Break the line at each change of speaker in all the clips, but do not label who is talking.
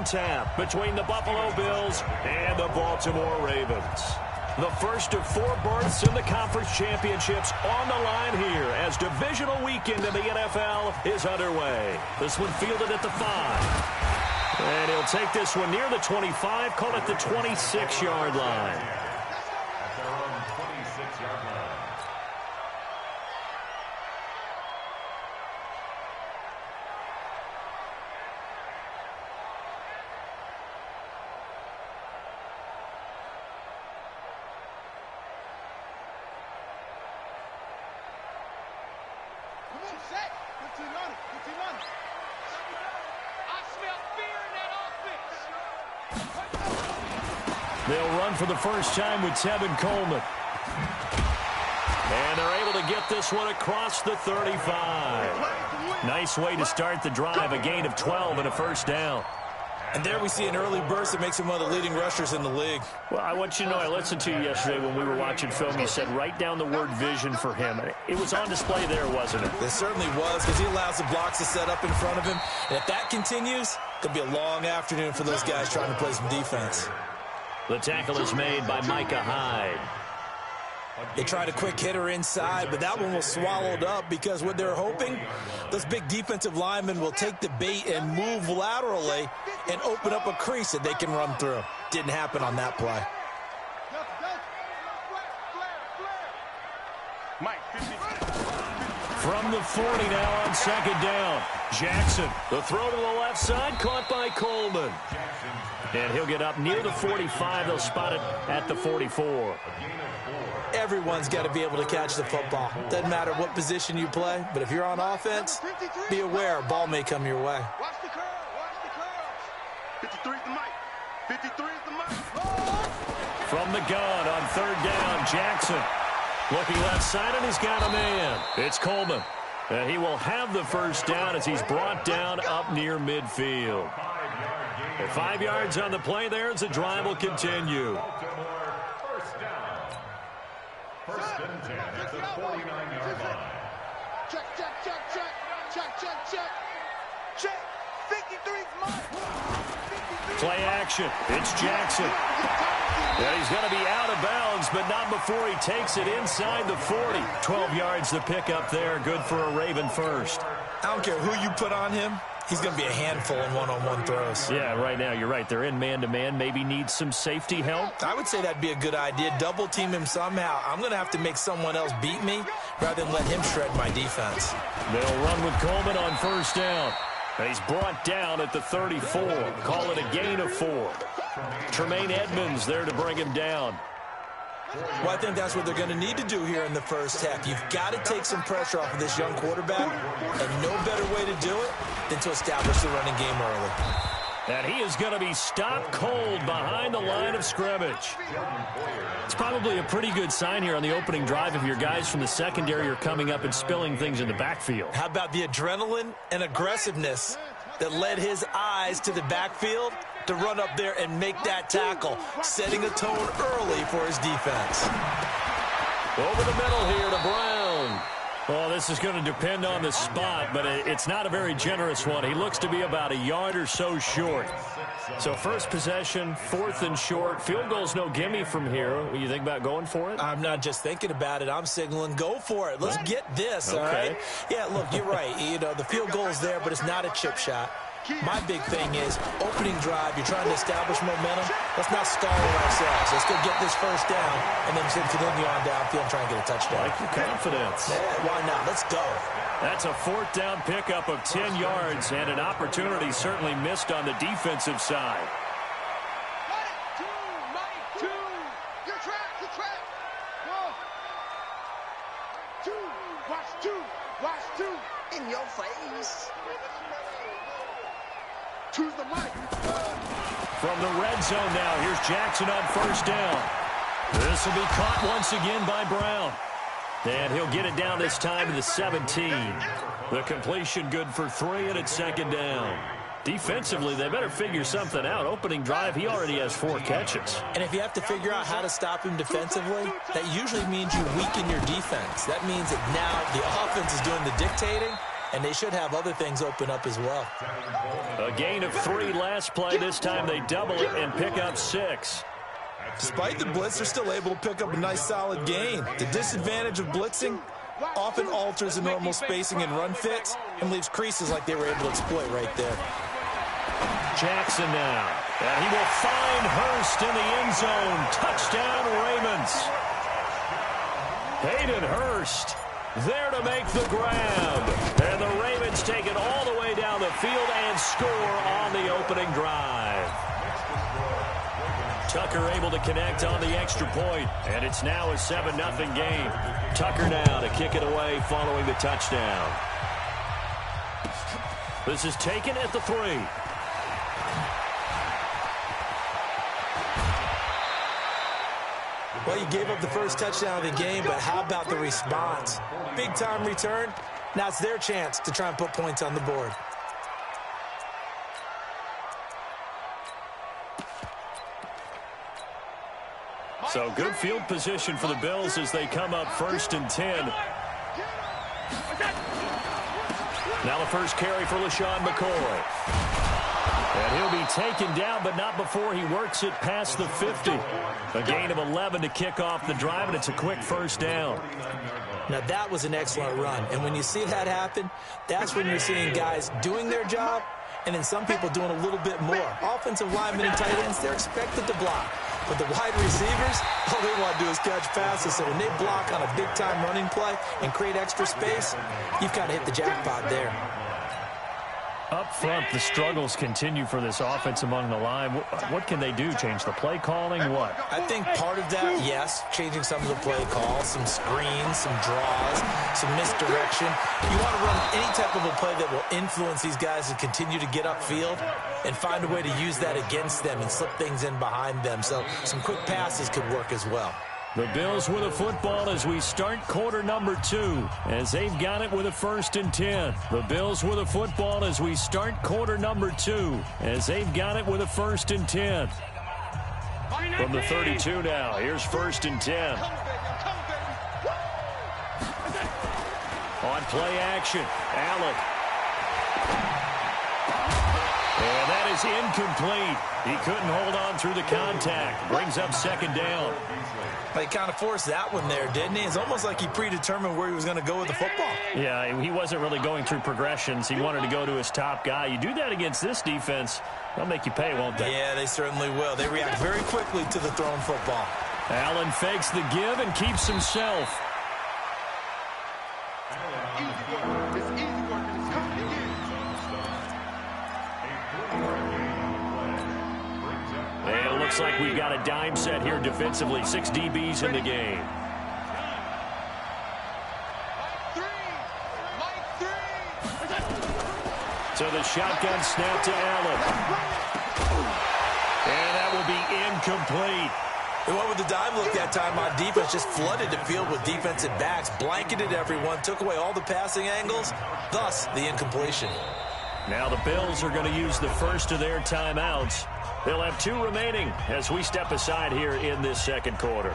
tap between the Buffalo Bills and the Baltimore Ravens. The first of 4 berths in the conference championships on the line here as divisional weekend in the NFL is underway. This one fielded at the 5. And he'll take this one near the 25, call it the 26-yard line.
At their own 26-yard line.
They'll run for the first time with Tevin Coleman. And they're able to get this one across the 35. Nice way to start the drive, a gain of 12 and a first down.
And there we see an early burst that makes him one of the leading rushers in the league.
Well, I want you to know, I listened to you yesterday when we were watching film. You said write down the word vision for him. It was on display there, wasn't it?
It certainly was, because he allows the blocks to set up in front of him. And if that continues, it'll be a long afternoon for those guys trying to play some defense.
The tackle is made by Micah Hyde.
They tried a quick hitter inside, but that one was swallowed up because what they're hoping, those big defensive linemen will take the bait and move laterally and open up a crease that they can run through. Didn't happen on that play.
From the 40 now on second down. Jackson, the throw to the left side, caught by Coleman. And he'll get up near the 45. They'll spot it at the 44.
Everyone's got to be able to catch the football. Doesn't matter what position you play, but if you're on offense, be aware a ball may come your way.
Watch the curve. Watch the curve. 53 is the mic. 53 is the mic.
From the gun on third down, Jackson. Looking left side, and he's got a man. It's Coleman. And he will have the first down as he's brought down up near midfield. 5 yards on the play there as the drive will continue.
First down. First and 10 at the 49-yard line.
Check, check, check, check. Check, check, check. Check. 53's mine.
Play action. It's Jackson. Yeah, he's going to be out of bounds, but not before he takes it inside the 40. 12 yards to pick up there. Good for a Raven first.
I don't care who you put on him. He's going to be a handful in one-on-one throws.
Yeah, right now, you're right. They're in man-to-man. Maybe need some safety help.
I would say that'd be a good idea. Double team him somehow. I'm going to have to make someone else beat me rather than let him shred my defense.
They'll run with Coleman on first down. And he's brought down at the 34. Call it a gain of 4. Tremaine Edmonds there to bring him down.
Well, I think that's what they're going to need to do here in the first half. You've got to take some pressure off of this young quarterback, and no better way to do it than to establish the running game early.
And he is going to be stopped cold behind the line of scrimmage. It's probably a pretty good sign here on the opening drive if your guys from the secondary are coming up and spilling things in the backfield.
How about the adrenaline and aggressiveness that led his eyes to the backfield to run up there and make that tackle, setting a tone early for his defense.
Over the middle here to Brown. Well, this is going to depend on the spot, but it's not a very generous one. He looks to be about a yard or so short. So first possession, 4th and short. Field goal's no gimme from here. What do you think about going for it?
I'm not just thinking about it. I'm signaling go for it. Let's get this, all right? Yeah, look, you're right. You know, the field goal's there, but it's not a chip shot. My big thing is opening drive. You're trying to establish momentum. Let's not stall ourselves. Let's go get this first down and then continue on downfield and try and get a touchdown.
Like your confidence.
Yeah, why not? Let's go.
That's a 4th down pickup of 10 yards and an opportunity certainly missed on the defensive side.
Two. Your track. Go. 2. Watch 2. In your face. Choose the mic.
From the red zone now, here's Jackson on first down. This will be caught once again by Brown. And he'll get it down this time to the 17. The completion good for 3, and it's second down. Defensively, they better figure something out. Opening drive, he already has 4 catches.
And if you have to figure out how to stop him defensively, that usually means you weaken your defense. That means that now the offense is doing the dictating, and they should have other things open up as well.
A gain of 3 last play. This time they double it and pick up 6.
Despite the blitz, they're still able to pick up a nice solid gain. The disadvantage of blitzing often alters the normal spacing and run fits and leaves creases like they were able to exploit right there.
Jackson now. And he will find Hurst in the end zone. Touchdown, Ravens. Hayden Hurst there to make the grab. And the Ravens take it all the way down the field and score on the opening drive. Tucker able to connect on the extra point, and it's now a 7-0 game. Tucker now to kick it away following the touchdown. This is taken at the 3.
Well, you gave up the first touchdown of the game, but how about the response? Big-time return. Now it's their chance to try and put points on the board.
So good field position for the Bills as they come up 1st and 10. Now the first carry for LaShawn McCoy. And he'll be taken down, but not before he works it past the 50. A gain of 11 to kick off the drive, and it's a quick first down.
Now that was an excellent run, and when you see that happen, that's when you're seeing guys doing their job, and then some people doing a little bit more. Offensive linemen and tight ends, they're expected to block. But the wide receivers, all they want to do is catch passes. So when they block on a big-time running play and create extra space, you've got to hit the jackpot there.
Up front, the struggles continue for this offense among the line. What can they do? Change the play calling? What?
I think part of that, yes, changing some of the play calls, some screens, some draws, some misdirection. You want to run any type of a play that will influence these guys to continue to get upfield and find a way to use that against them and slip things in behind them. So some quick passes could work as well.
The Bills with a football as we start quarter number 2, as they've got it with a 1st and 10. The Bills with a football as we start quarter number 2, as they've got it with a 1st and 10. From the 32 now, here's 1st and 10. On play action, Allen. And that is incomplete. He couldn't hold on through the contact. Brings up 2nd down.
He kind of forced that one there, didn't he? It's almost like he predetermined where he was going to go with the football.
Yeah, he wasn't really going through progressions. He wanted to go to his top guy. You do that against this defense, they'll make you pay, won't they?
Yeah, they certainly will. They react very quickly to the thrown football.
Allen fakes the give and keeps himself. And it looks like we've got a dime set here defensively. 6 DBs in the game. So the shotgun snap to Allen. And that will be incomplete.
They went with the dime look that time on defense, just flooded the field with defensive backs, blanketed everyone, took away all the passing angles, thus the incompletion.
Now the Bills are going to use the first of their timeouts. They'll have 2 remaining as we step aside here in this 2nd quarter.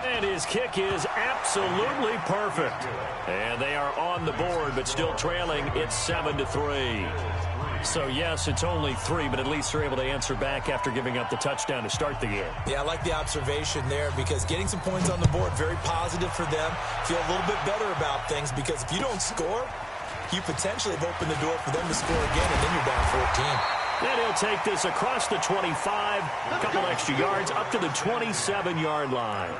And his kick is absolutely perfect. And they are on the board, but still trailing. It's 7-3. So, yes, it's only 3, but at least they're able to answer back after giving up the touchdown to start the game.
Yeah, I like the observation there because getting some points on the board, very positive for them. Feel a little bit better about things because if you don't score, you potentially have opened the door for them to score again, and then you're down 14.
And he'll take this across the 25, a couple extra yards, up to the 27-yard line.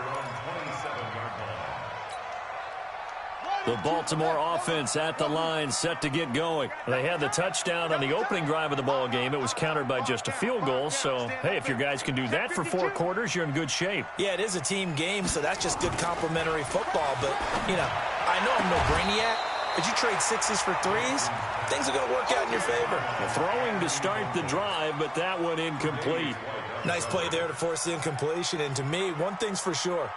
The Baltimore offense at the line, set to get going. They had the touchdown on the opening drive of the ball game. It was countered by just a field goal. So, hey, if your guys can do that for 4 quarters, you're in good shape.
Yeah, it is a team game, so that's just good complimentary football. But, you know, I know I'm no brainiac, but you trade 6s for 3s, things are going to work out in your favor.
Throwing to start the drive, but that one incomplete.
Nice play there to force the incompletion. And to me, one thing's for sure.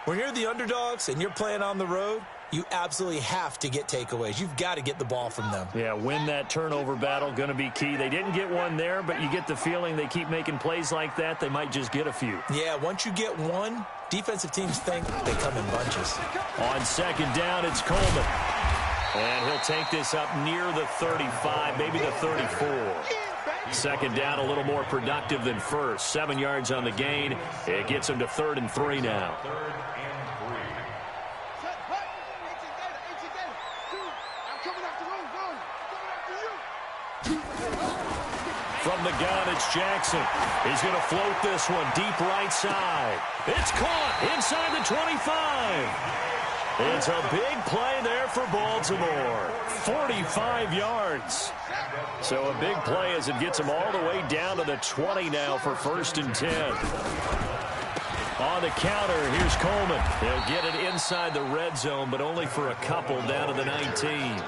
When you're the underdogs and you're playing on the road, You absolutely have to get takeaways. You've got to get the ball from them.
Yeah, win that turnover battle, going to be key. They didn't get one there, but you get the feeling they keep making plays like that, they might just get a few.
Yeah, once you get one, defensive teams think they come in bunches.
On second down, it's Coleman. And he'll take this up near the 35, maybe the 34. Second down, a little more productive than first. 7 yards on the gain. It gets him to 3rd and 3 now. From the gun, it's Jackson. He's going to float this one deep right side. It's caught inside the 25. It's a big play there for Baltimore. 45 yards. So a big play as it gets him all the way down to the 20 now for 1st and 10. On the counter, here's Coleman. He'll get it inside the red zone, but only for a couple down to the 19.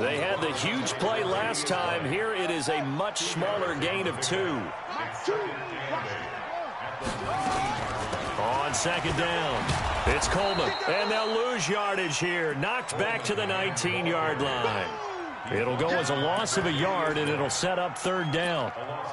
They had the huge play last time. Here it is a much smaller gain of 2. On second down, it's Coleman. And they'll lose yardage here. Knocked back to the 19-yard line. It'll go as a loss of a yard, and it'll set up 3rd down.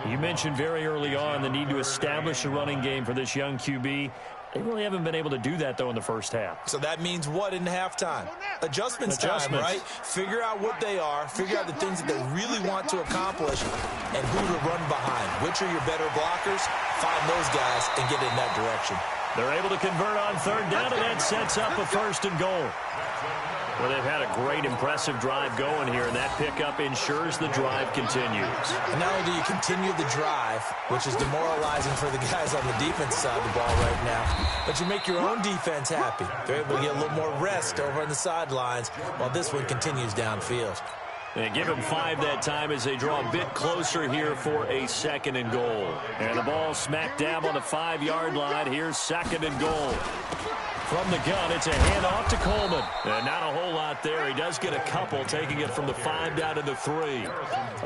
You mentioned very early on the need to establish a running game for this young QB. They really haven't been able to do that, though, in the first half.
So that means what in halftime? Adjustments time, right? Figure out what they are, figure out the things that they really want to accomplish, and who to run behind. Which are your better blockers? Find those guys and get in that direction.
They're able to convert on 3rd down, and that sets up a 1st and goal. Well, they've had a great, impressive drive going here, and that pickup ensures the drive continues.
And not only do you continue the drive, which is demoralizing for the guys on the defense side of the ball right now, but you make your own defense happy. They're able to get a little more rest over on the sidelines while this one continues downfield.
They give him 5 that time as they draw a bit closer here for a 2nd and goal. And the ball smack dab on the 5-yard line. Here's 2nd and goal. From the gun, it's a handoff to Coleman. And not a whole lot there. He does get a couple, taking it from the 5 down to the 3.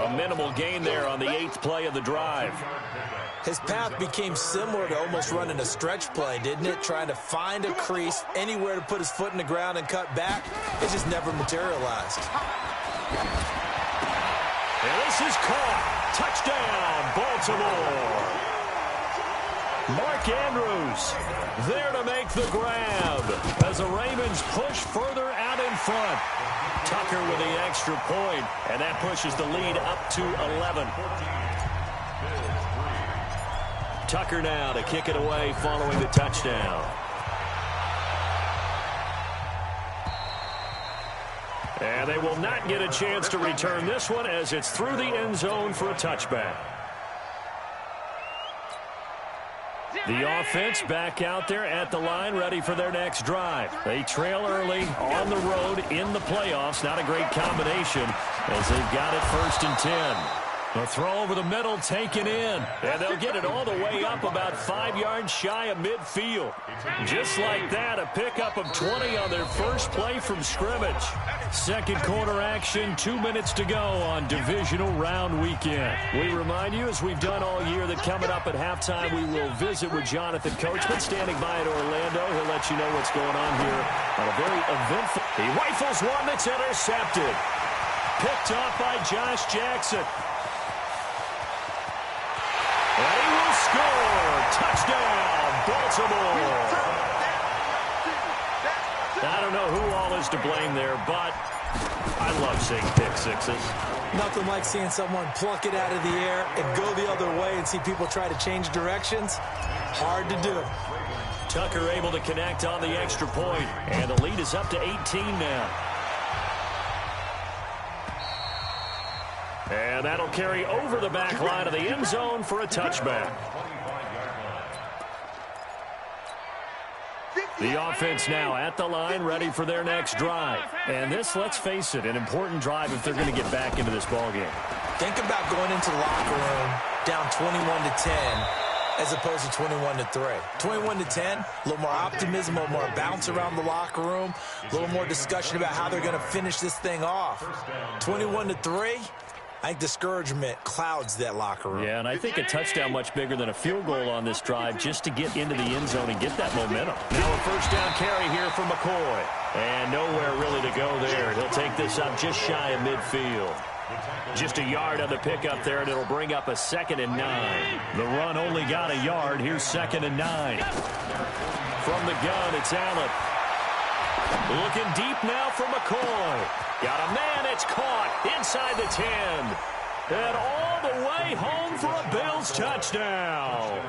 A minimal gain there on the 8th play of the drive.
His path became similar to almost running a stretch play, didn't it? Trying to find a crease, anywhere to put his foot in the ground and cut back. It just never materialized.
And this is caught. Touchdown, Baltimore. Mark Andrews there to make the grab as the Ravens push further out in front. Tucker with the extra point, and that pushes the lead up to 11. Tucker now to kick it away following the touchdown. And they will not get a chance to return this one as it's through the end zone for a touchback. The offense back out there at the line, ready for their next drive. They trail early on the road in the playoffs. Not a great combination as they've got it 1st and 10. The throw over the middle taken in. And they'll get it all the way up about 5 yards shy of midfield. Just like that, a pickup of 20 on their first play from scrimmage. Second quarter action, 2 minutes to go on divisional round weekend. We remind you, as we've done all year, that coming up at halftime, we will visit with Jonathan Coachman standing by at Orlando. He'll let you know what's going on here on a very eventful. He rifles one that's intercepted. Picked off by Josh Jackson. And he will score. Touchdown, Baltimore. I don't know who all is to blame there, but I love seeing pick sixes.
Nothing like seeing someone pluck it out of the air and go the other way and see people try to change directions. Hard to do.
Tucker able to connect on the extra point, and the lead is up to 18 now. And that'll carry over the back line of the end zone for a touchback. The offense now at the line, ready for their next drive. And this, let's face it, an important drive if they're going to get back into this ballgame.
Think about going into the locker room down 21-10 as opposed to 21-3. 21-10, a little more optimism, a little more bounce around the locker room, a little more discussion about how they're going to finish this thing off. 21-3, I think discouragement clouds that locker room.
Yeah, and I think a touchdown much bigger than a field goal on this drive just to get into the end zone and get that momentum.
Now a first down carry here for McCoy. And nowhere really to go there. He'll take this up just shy of midfield. Just a yard on the pickup there, and it'll bring up a 2nd and 9.
The run only got a yard. Here's 2nd and 9.
From the gun, it's Allen. Looking deep now for McCoy. Got a man, it's caught inside the 10. And all the way home for a Bills touchdown.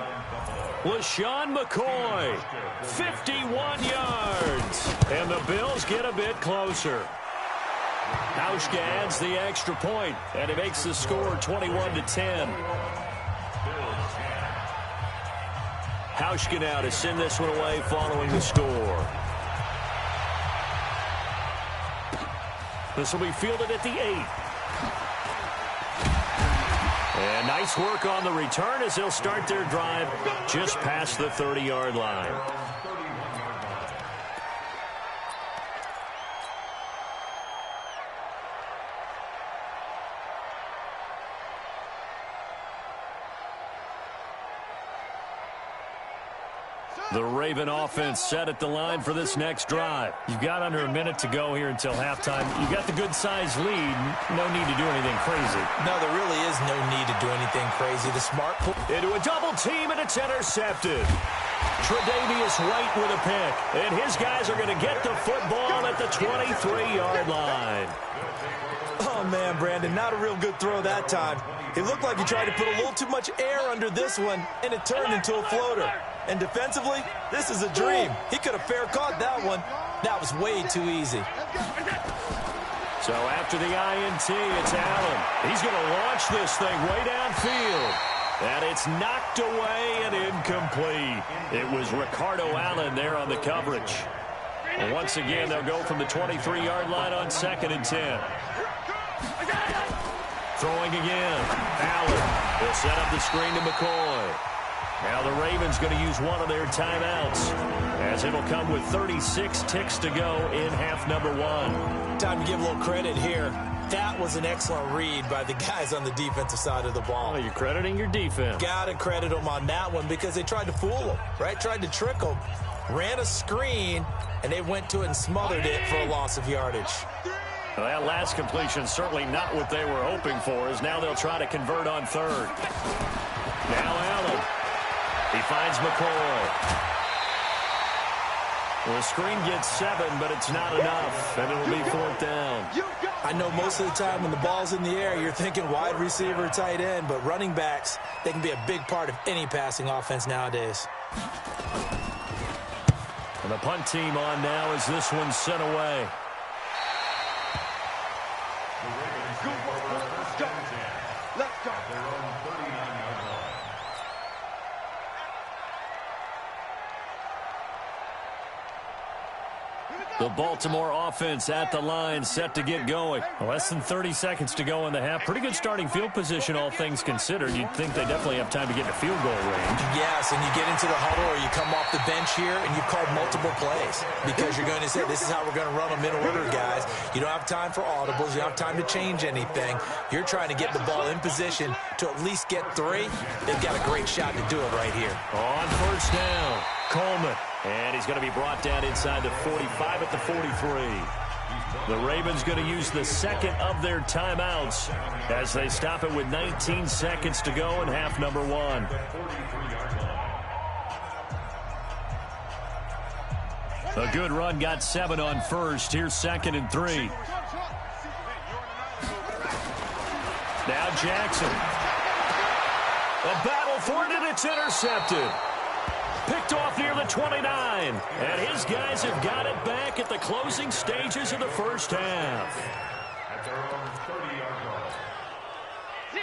LaShawn McCoy, 51 yards. And the Bills get a bit closer. Hauschka adds the extra point, and it makes the score 21-10. Hauschka now to send this one away following the score. This will be fielded at the 8. And nice work on the return as they'll start their drive just past the 30-yard line. The Raven offense set at the line for this next drive.
You've got under a minute to go here until halftime. You've got the good-sized lead. No need to do anything crazy.
No, there really is no need to do anything crazy. The smart
into a double team, and it's intercepted. Tre'Davious White with a pick, and his guys are going to get the football at the 23-yard line.
Oh, man, Brandon, not a real good throw that time. It looked like he tried to put a little too much air under this one, and it turned into a floater. And defensively, this is a dream. He could have fair caught that one. That was way too easy.
So after the INT, it's Allen. He's going to launch this thing way downfield. And it's knocked away and incomplete. It was Ricardo Allen there on the coverage. And once again, they'll go from the 23-yard line on 2nd and 10. Throwing again. Allen will set up the screen to McCoy. Now the Ravens going to use one of their timeouts as it'll come with 36 ticks to go in half number 1.
Time to give a little credit here. That was an excellent read by the guys on the defensive side of the ball.
Well, you're crediting your defense.
Got to credit them on that one because they tried to fool them, right? Tried to trick them. Ran a screen, and they went to it and smothered it for a loss of yardage.
Well, that last completion certainly not what they were hoping for, as now they'll try to convert on 3rd. Now Allen. He finds McCoy. Well, the screen gets 7, but it's not enough, and it'll be 4th down.
I know most of the time when the ball's in the air, you're thinking wide receiver, tight end, but running backs, they can be a big part of any passing offense nowadays.
And the punt team on now as this one's sent away.
Let's go.
The Baltimore offense at the line, set to get going.
Less than 30 seconds to go in the half. Pretty good starting field position, all things considered. You'd think they definitely have time to get to field goal range.
Yes, and you get into the huddle or you come off the bench here and you've called multiple plays because you're going to say, this is how we're going to run them in order, guys. You don't have time for audibles. You don't have time to change anything. You're trying to get the ball in position to at least get 3. They've got a great shot to do it right here.
On first down, Coleman. And he's going to be brought down inside the 45 at the 43. The Ravens going to use the 2nd of their timeouts as they stop it with 19 seconds to go in half number 1. A good run got 7 on first. Here's 2nd and 3. Now Jackson. A battle for it, and it's intercepted. Picked off near the 29, and his guys have got it back at the closing stages of the first half.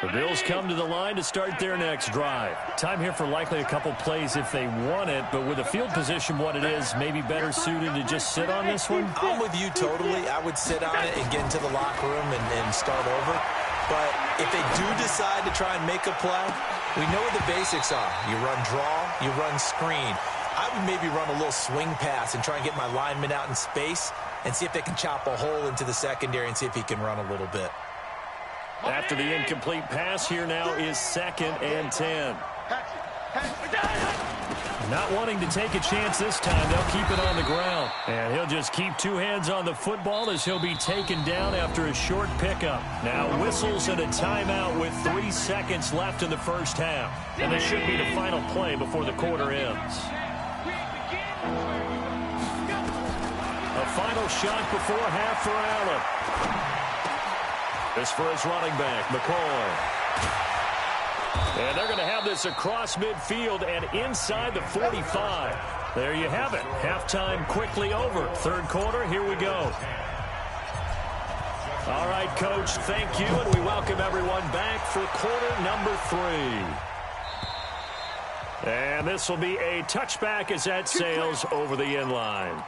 The Bills come to the line to start their next drive.
Time here for likely a couple plays if they want it, but with the field position what it is, maybe better suited to just sit on this one?
I'm with you totally. I would sit on it and get into the locker room and start over. But if they do decide to try and make a play, we know what the basics are. You run draw, you run screen. I would maybe run a little swing pass and try and get my lineman out in space and see if they can chop a hole into the secondary and see if he can run a little bit.
After the incomplete pass, here now is 2nd and 10. Not wanting to take a chance this time, they'll keep it on the ground. And he'll just keep 2 hands on the football as he'll be taken down after a short pickup. Now whistles and a timeout with 3 seconds left in the first half. And this should be the final play before the quarter ends. A final shot before half for Allen. This for his running back, McCoy. And they're going to have this across midfield and inside the 45. There you have it. Halftime quickly over. Third quarter, here we go. All right, Coach, thank you, and we welcome everyone back for quarter number 3. And this will be a touchback as that sails over the end line.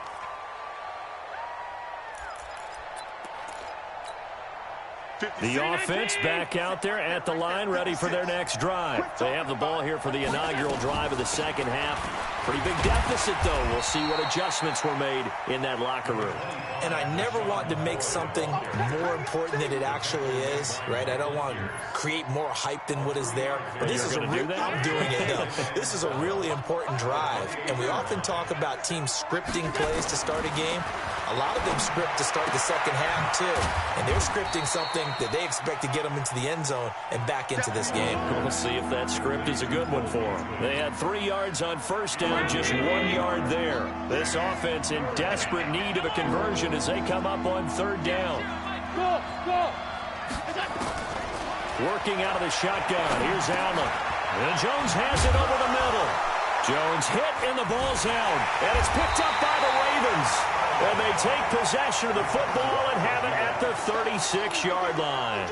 The offense back out there at the line, ready for their next drive. They have the ball here for the inaugural drive of the second half. Pretty big deficit, though. We'll see what adjustments were made in that locker room.
And I never want to make something more important than it actually is, right? I don't want to create more hype than what is there. But this is I'm doing it, though. This is a really important drive. And we often talk about teams scripting plays to start a game. A lot of them script to start the second half, too. And they're scripting something that they expect to get them into the end zone and back into this game.
We'll see if that script is a good one for them. They had 3 yards on first down, just 1 yard there. This offense in desperate need of a conversion as they come up on third down. Working out of the shotgun. Here's Allen. And Jones has it over the middle. Jones hit and the ball's out. And it's picked up by the Ravens. And they take possession of the football and have it at the 36-yard line.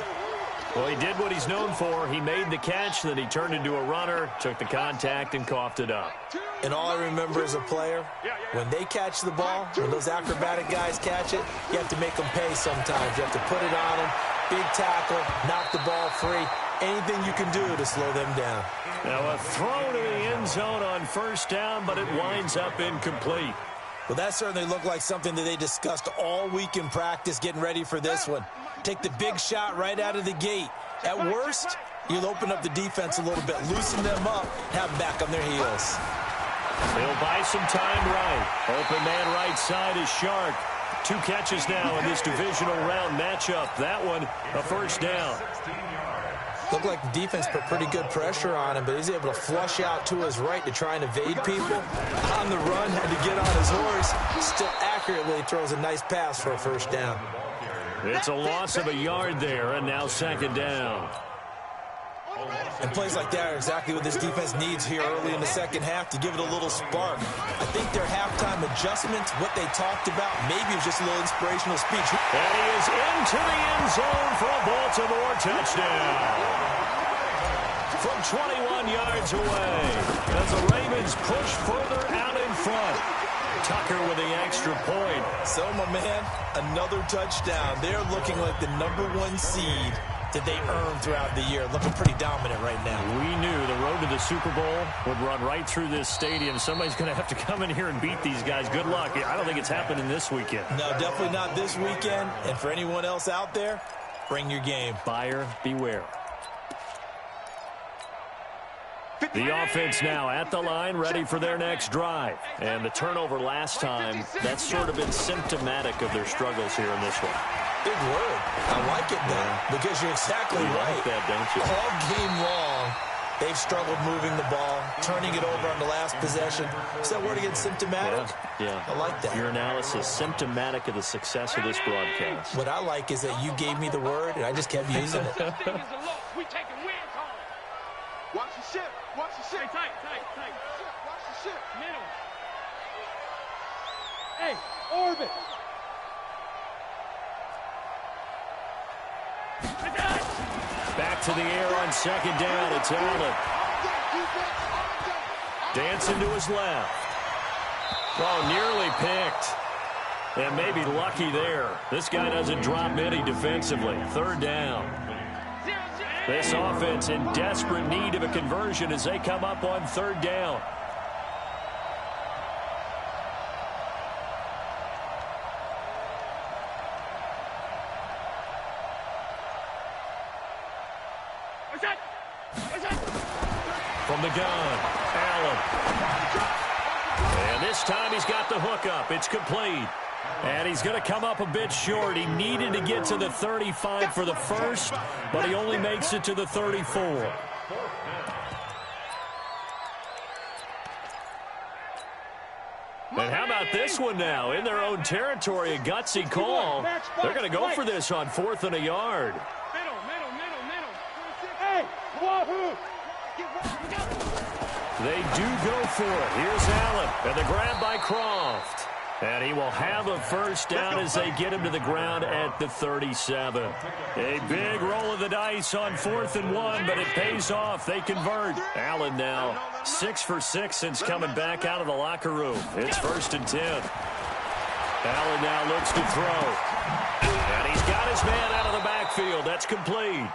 Well, he did what he's known for. He made the catch, then he turned into a runner, took the contact, and coughed it up.
And all I remember as a player, when they catch the ball, when those acrobatic guys catch it, you have to make them pay sometimes. You have to put it on them, big tackle, knock the ball free. Anything you can do to slow them down.
Now a throw to the end zone on first down, but it winds up incomplete.
Well, that certainly looked like something that they discussed all week in practice getting ready for this one. Take the big shot right out of the gate. At worst, you'll open up the defense a little bit, loosen them up, have them back on their heels.
They'll buy some time right. Open man right side is Shark. 2 catches now in this divisional round matchup. That one, a first down.
Looked like the defense put pretty good pressure on him, but he's able to flush out to his right to try and evade people. On the run, had to get on his horse. Still accurately throws a nice pass for a first down.
It's a loss of a yard there, and now second down.
And plays like that are exactly what this defense needs here early in the second half to give it a little spark. I think their halftime adjustments, what they talked about, maybe it was just a little inspirational speech.
And he is into the end zone for a Baltimore touchdown. From 21 yards away, as the Ravens push further out in front. Tucker with the extra point.
So, my man, another touchdown. They're looking like the #1 seed that they earned throughout the year. Looking pretty dominant right now.
We knew the road to the Super Bowl would run right through this stadium. Somebody's going to have to come in here and beat these guys. Good luck. I don't think it's happening this weekend.
No, definitely not this weekend. And for anyone else out there, bring your game.
Buyer beware. The offense now at the line, ready for their next drive. And the turnover last time, that's sort of been symptomatic of their struggles here in this one.
Big word. I like it, though, because you're exactly right.
Like that, don't you?
All game long, they've struggled moving the ball, turning it over on the last possession. Is that word again, symptomatic?
Yeah.
I like that.
Your analysis, symptomatic of the success of this broadcast.
What I like is that you gave me the word, and I just kept using it.
We taking win call. Watch the ship. Watch the ship. Tight. Watch the ship. Middle. Hey, orbit.
Back to the air on second down. It's Allen. Dancing to his left. Oh, nearly picked. And maybe lucky there. This guy doesn't drop many defensively. Third down. This offense in desperate need of a conversion as they come up on third down. From the gun, Allen. And this time he's got the hook up. It's complete. And he's going to come up a bit short. He needed to get to the 35 for the first, but he only makes it to the 34. And how about this one now? In their own territory, a gutsy call. They're going to go for this on 4th and a yard. They do go for it. Here's Allen, and the grab by Croft. And he will have a first down as they get him to the ground at the 37. A big roll of the dice on 4th and 1, but it pays off. They convert. Allen now 6 for 6 since coming back out of the locker room. It's 1st and 10. Allen now looks to throw. And he's got his man out of the backfield. That's complete.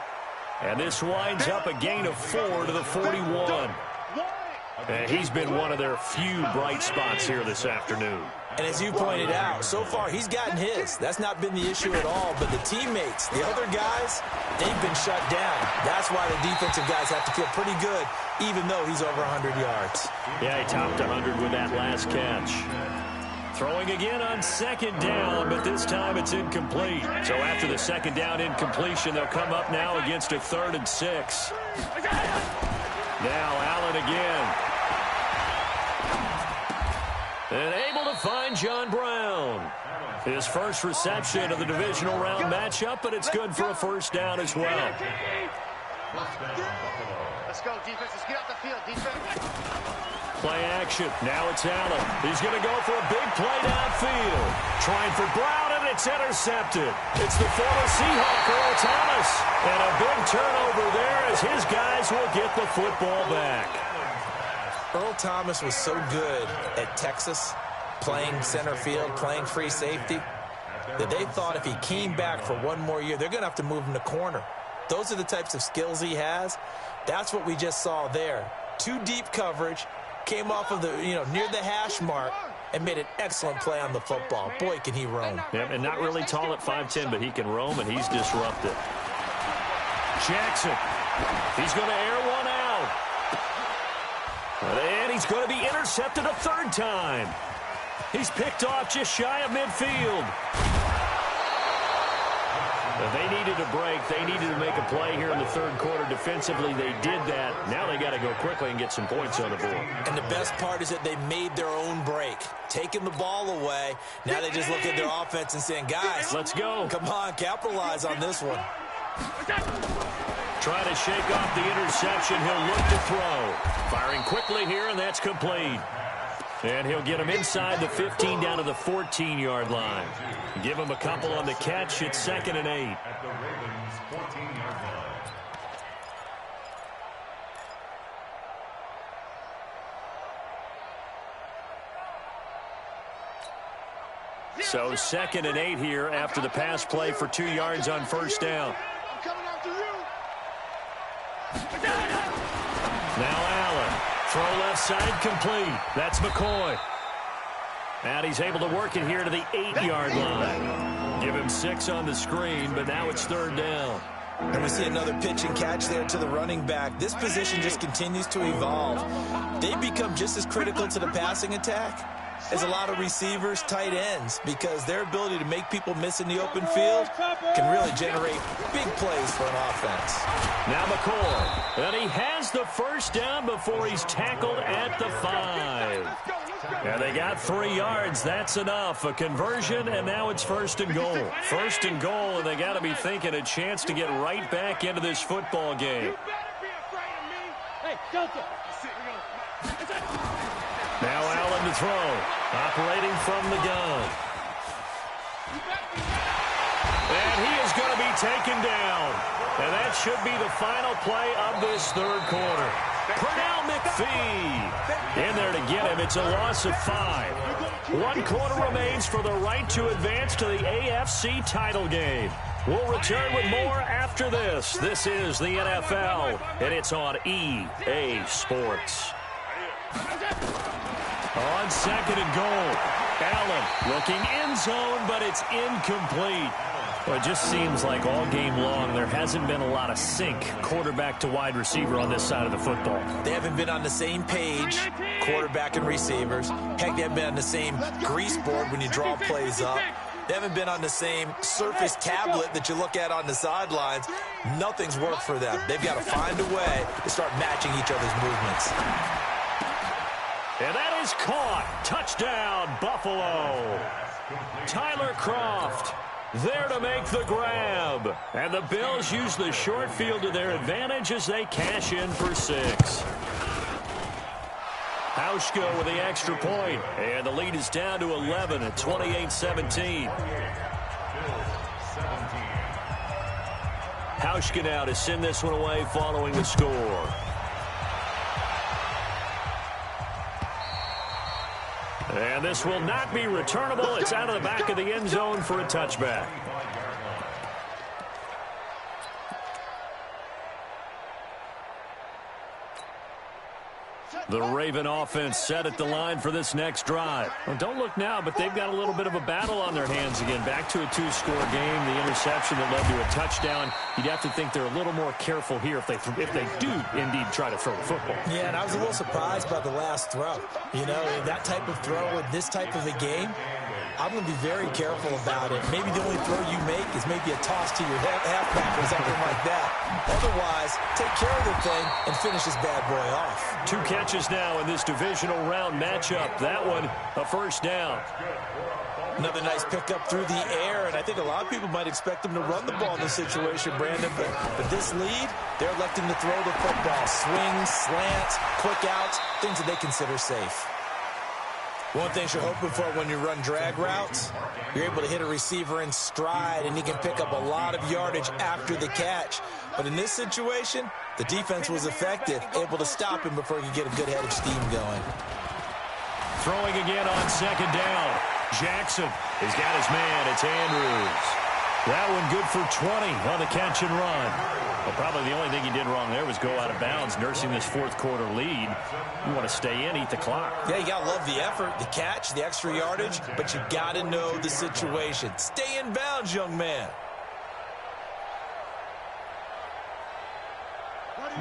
And this winds up a gain of 4 to the 41. And he's been one of their few bright spots here this afternoon.
And as you pointed out, so far he's gotten his. That's not been the issue at all. But the teammates, the other guys, they've been shut down. That's why the defensive guys have to feel pretty good, even though he's over 100 yards.
Yeah, he topped 100 with that last catch. Throwing again on 2nd down, but this time it's incomplete. So after the 2nd down incompletion, they'll come up now against a 3rd and 6. Now Allen again. And able to find John Brown. His first reception of the divisional round matchup, but it's good for a first down as well.
Let's go, defense. Let's get off the field, defense.
Play action. Now it's Allen. He's going to go for a big play downfield. Trying for Brown, and it's intercepted. It's the former Seahawk, Earl Thomas. And a big turnover there as his guys will get the football back.
Earl Thomas was so good at Texas, playing center field, playing free safety, that they thought if he came back for one more year, they're going to have to move him to corner. Those are the types of skills he has. That's what we just saw there. 2 deep coverage, came off of the, near the hash mark, and made an excellent play on the football. Boy, can he roam.
Yeah, and not really tall at 5'10", but he can roam, and he's disruptive. Jackson, he's going to air one out. And he's going to be intercepted a 3rd time. He's picked off just shy of midfield. They needed a break. They needed to make a play here in the 3rd quarter. Defensively, they did that. Now they got to go quickly and get some points on the board.
And the best part is that they made their own break, taking the ball away. Now they just look at their offense and saying, guys,
let's go.
Come on, capitalize on this one.
Try to shake off the interception. He'll look to throw. Firing quickly here, and that's complete. And he'll get him inside the 15 down to the 14-yard line. Give him a couple on the catch. It's 2nd and 8.
At the Ravens' 14-yard line.
So 2nd and 8 here after the pass play for 2 yards on 1st down.
I'm coming after you.
Now Allen. Throw left side complete. That's McCoy. And he's able to work it here to the 8-yard line. Give him 6 on the screen, but now it's 3rd down.
And we see another pitch and catch there to the running back. This position just continues to evolve. They become just as critical to the passing attack as a lot of receivers, tight ends, because their ability to make people miss in the open field can really generate big plays for an offense.
Now McCoy, and he has the first down before he's tackled at the 5. And they got 3 yards. That's enough. A conversion, and now it's 1st and goal. 1st and goal, and they got to be thinking a chance to get right back into this football game. Now Allen to throw. Operating from the gun. And he is going to be taken down. And that should be the final play of this 3rd quarter. Pernell McPhee in there to get him. It's a loss of 5. 1 quarter remains for the right to advance to the AFC title game. We'll return with more after this. This is the NFL, and it's on EA Sports. On 2nd and goal, Allen looking end zone, but it's incomplete. Well, it just seems like all game long there hasn't been a lot of sync quarterback to wide receiver on this side of the football.
They haven't been on the same page, quarterback and receivers. Heck, they haven't been on the same grease board when you draw plays up. They haven't been on the same Surface tablet that you look at on the sidelines. Nothing's worked for them. They've got to find a way to start matching each other's movements.
And that is caught. Touchdown, Buffalo. Tyler Kroft there to make the grab. And the Bills use the short field to their advantage as they cash in for 6. Hauschka with the extra point. And the lead is down to 11 at 28-17. Hauschka now to send this one away following the score. And this will not be returnable. It's out of the back of the end zone for a touchback. The Raven offense set at the line for this next drive. Well, don't look now, but they've got a little bit of a battle on their hands again. Back to a 2-score game. The interception that led to a touchdown. You'd have to think they're a little more careful here if they do indeed try to throw the football.
Yeah, and I was a little surprised by the last throw. You know, that type of throw in this type of a game, I'm going to be very careful about it. Maybe the only throw you make is maybe a toss to your halfback or something like that. Otherwise, take care of the thing and finish this bad boy off.
2 catches now in this divisional round matchup. That one, a first down.
Another nice pickup through the air, and I think a lot of people might expect them to run the ball in this situation, Brandon, but this lead, they're electing to throw the football. Swings, slants, quick outs, things that they consider safe. One thing you're hoping for when you run drag routes, you're able to hit a receiver in stride, and he can pick up a lot of yardage after the catch. But in this situation, the defense was effective, able to stop him before he could get a good head of steam going.
Throwing again on second down. Jackson has got his man. It's Andrews. That one good for 20 on the catch and run. Well, probably the only thing he did wrong there was go out of bounds, nursing this fourth quarter lead. You want to stay in, eat the clock.
Yeah, you got to love the effort, the catch, the extra yardage, but you got to know the situation. Stay in bounds, young man.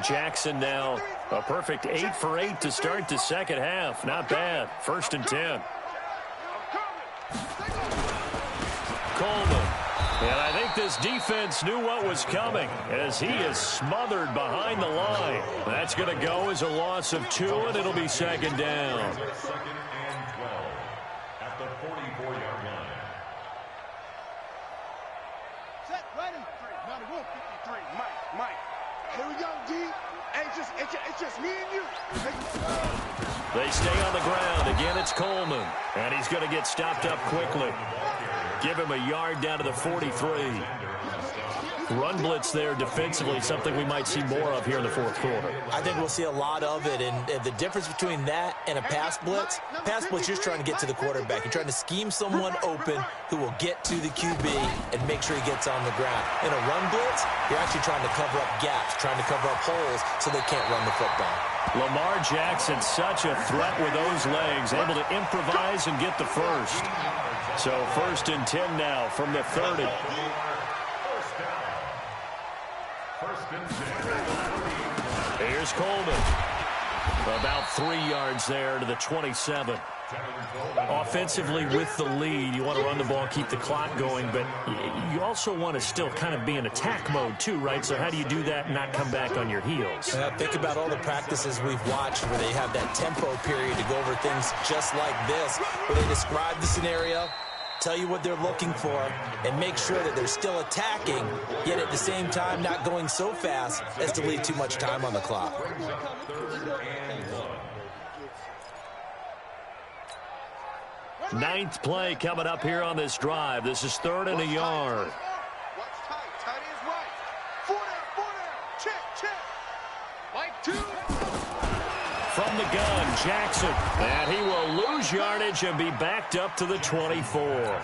Jackson now a perfect 8 for 8 to start the second half. Not bad. 1st and 10. Coleman. And I think this defense knew what was coming as he is smothered behind the line. That's going to go as a loss of 2, and it'll be second down.
Second and 12 at the 44-yard line.
Set, ready. 91-53. Mike. Here we go, D. It's just me and you.
They stay on the ground. Again, it's Coleman. And he's going to get stopped up quickly. Give him a yard down to the 43. Run blitz there defensively, something we might see more of here in the fourth quarter.
I think we'll see a lot of it, and the difference between that and a pass blitz, you're just trying to get to the quarterback. You're trying to scheme someone open who will get to the QB and make sure he gets on the ground. In a run blitz, you're actually trying to cover up gaps, trying to cover up holes so they can't run the football.
Lamar Jackson, such a threat with those legs, able to improvise and get the first. So 1st and 10 now from the 30. Here's Coleman. About 3 yards there to the 27. Offensively with the lead, you want to run the ball, keep the clock going, but you also want to still kind of be in attack mode too, right? So how do you do that and not come back on your heels?
Think about all the practices we've watched where they have that tempo period to go over things just like this, where they describe the scenario, tell you what they're looking for, and make sure that they're still attacking, yet at the same time not going so fast as to leave too much time on the clock.
Ninth play coming up here on this drive. This is 3rd and a yard.
Watch tight. Tight is right. 4 down. Check. Mike 2.
From the gun, Jackson. And he will lose yardage and be backed up to the 24.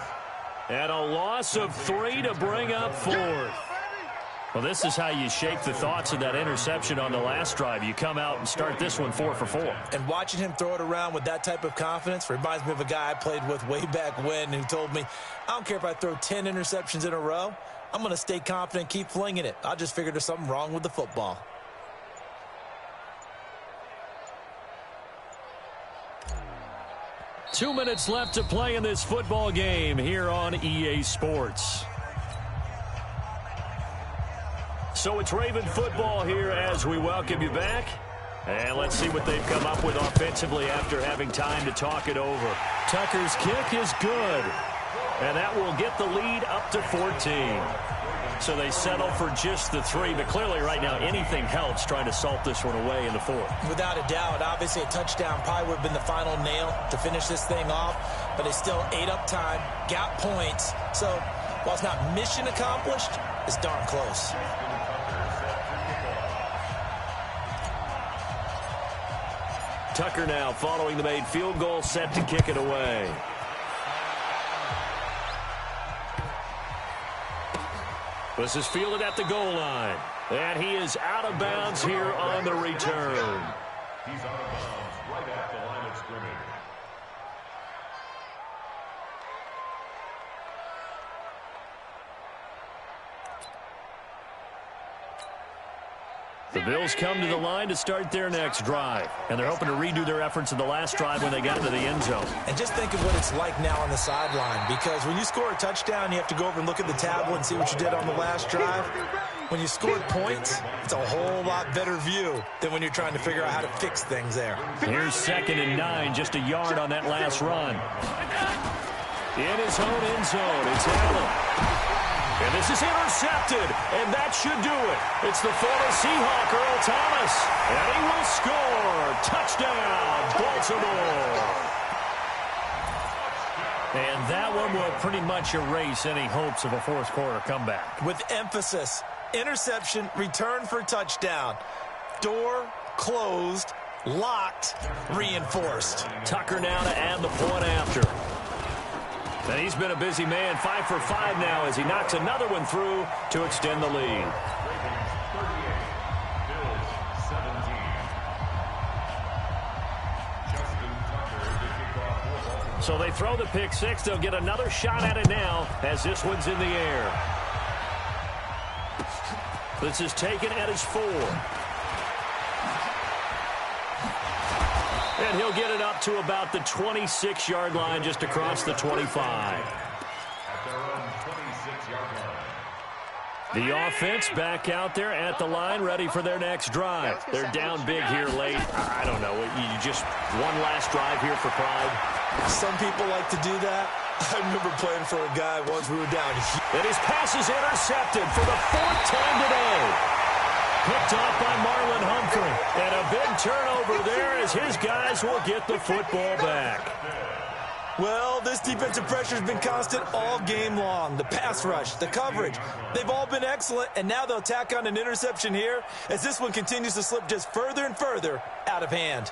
And a loss of 3 to bring up 4th. Well, this is how you shape the thoughts of that interception on the last drive. You come out and start this one 4 for 4.
And watching him throw it around with that type of confidence reminds me of a guy I played with way back when who told me, I don't care if I throw 10 interceptions in a row, I'm going to stay confident and keep flinging it. I just figured there's something wrong with the football.
Two minutes left to play in this football game here on EA Sports. So it's Raven football here as we welcome you back. And let's see what they've come up with offensively after having time to talk it over. Tucker's kick is good. And that will get the lead up to 14. So they settle for just the 3. But clearly right now anything helps trying to salt this one away in the 4th.
Without a doubt, obviously a touchdown probably would have been the final nail to finish this thing off. But they still ate up time, got points. So while it's not mission accomplished, it's darn close.
Tucker now following the made field goal, set to kick it away. This is fielded at the goal line. And he is out of bounds here on the return.
He's out of bounds right at the line of scrimmage.
The Bills come to the line to start their next drive. And they're hoping to redo their efforts in the last drive when they got into the end zone.
And just think of what it's like now on the sideline. Because when you score a touchdown, you have to go over and look at the tablet and see what you did on the last drive. When you scored points, it's a whole lot better view than when you're trying to figure out how to fix things there.
Here's 2nd and 9, just a yard on that last run. In his own end zone, it's Allen. And this is intercepted, and that should do it. It's the former Seahawk, Earl Thomas, and he will score. Touchdown, Baltimore. And that one will pretty much erase any hopes of a fourth-quarter comeback.
With emphasis, interception, return for touchdown. Door closed, locked, reinforced.
Tucker now to add the point after. And he's been a busy man, 5 for 5 now as he knocks another one through to extend the lead. So they throw the pick 6. They'll get another shot at it now as this one's in the air. This is taken at his 4. And he'll get it up to about the 26-yard line, just across the 25. The offense back out there at the line, ready for their next drive. They're down big here late. I don't know. You just one last drive here for pride.
Some people like to do that. I remember playing for a guy once we were down.
And his pass is intercepted for the 4th time today. Picked off by Marlon Humphrey. And a big turnover there as his guys will get the football back.
Well, this defensive pressure has been constant all game long. The pass rush, the coverage, they've all been excellent. And now they'll tack on an interception here as this one continues to slip just further and further out of hand.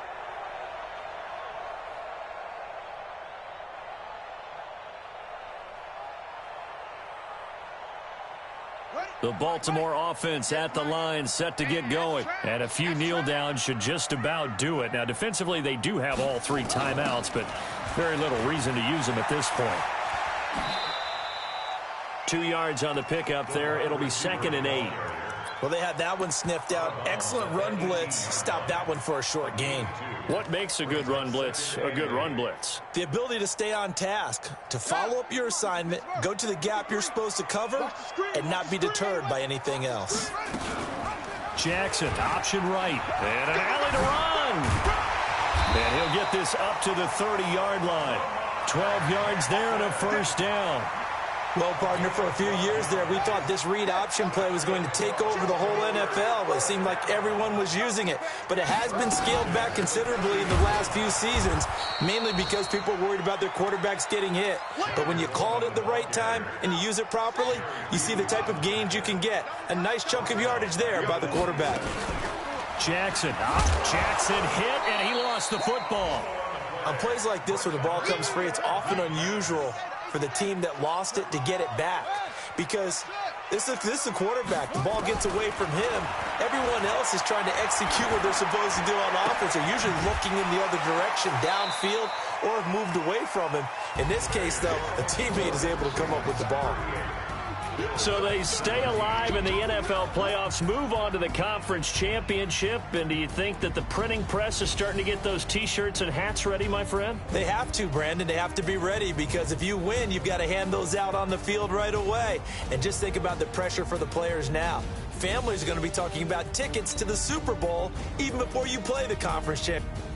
The Baltimore offense at the line, set to get going. And a few kneel downs should just about do it. Now, defensively, they do have all 3 timeouts, but very little reason to use them at this point. 2 yards on the pickup there. It'll be 2nd and 8.
Well, they had that one sniffed out. Excellent run blitz. Stopped that one for a short gain.
What makes a good run blitz a good run blitz?
The ability to stay on task, to follow up your assignment, go to the gap you're supposed to cover, and not be deterred by anything else.
Jackson, option right, and an alley to run. And he'll get this up to the 30-yard line. 12 yards there and a first down.
Well, partner, for a few years there, we thought this read option play was going to take over the whole NFL. It seemed like everyone was using it. But it has been scaled back considerably in the last few seasons, mainly because people are worried about their quarterbacks getting hit. But when you call it at the right time and you use it properly, you see the type of gains you can get. A nice chunk of yardage there by the quarterback.
Jackson hit, and he lost the football.
On plays like this where the ball comes free, it's often unusual for the team that lost it to get it back, because This is a quarterback. The ball gets away from him. Everyone else is trying to execute what they're supposed to do on offense. They're usually looking in the other direction, downfield, or have moved away from him. In this case, though, a teammate is able to come up with the ball.
So they stay alive in the NFL playoffs, move on to the conference championship. And do you think that the printing press is starting to get those T-shirts and hats ready, my friend?
They have to, Brandon. They have to be ready because if you win, you've got to hand those out on the field right away. And just think about the pressure for the players now. Families are going to be talking about tickets to the Super Bowl even before you play the conference championship.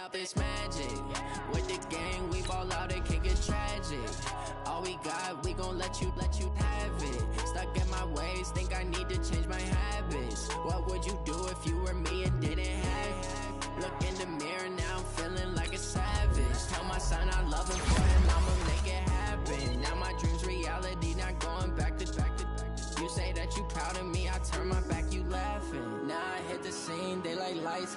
Up it's magic. With the gang, we ball out, it can get tragic. All we got, we gon' let you have it. Stuck in my ways, think I need to change my habits. What would you do if you were me and didn't have? Look in the mirror, now I'm feeling like a savage. Tell my son I love him for him, I'ma make it happen. Now my dream's reality, not going back to. You say that you proud of me, I turn my back, you laughing. Now I hit the scene, they like lights,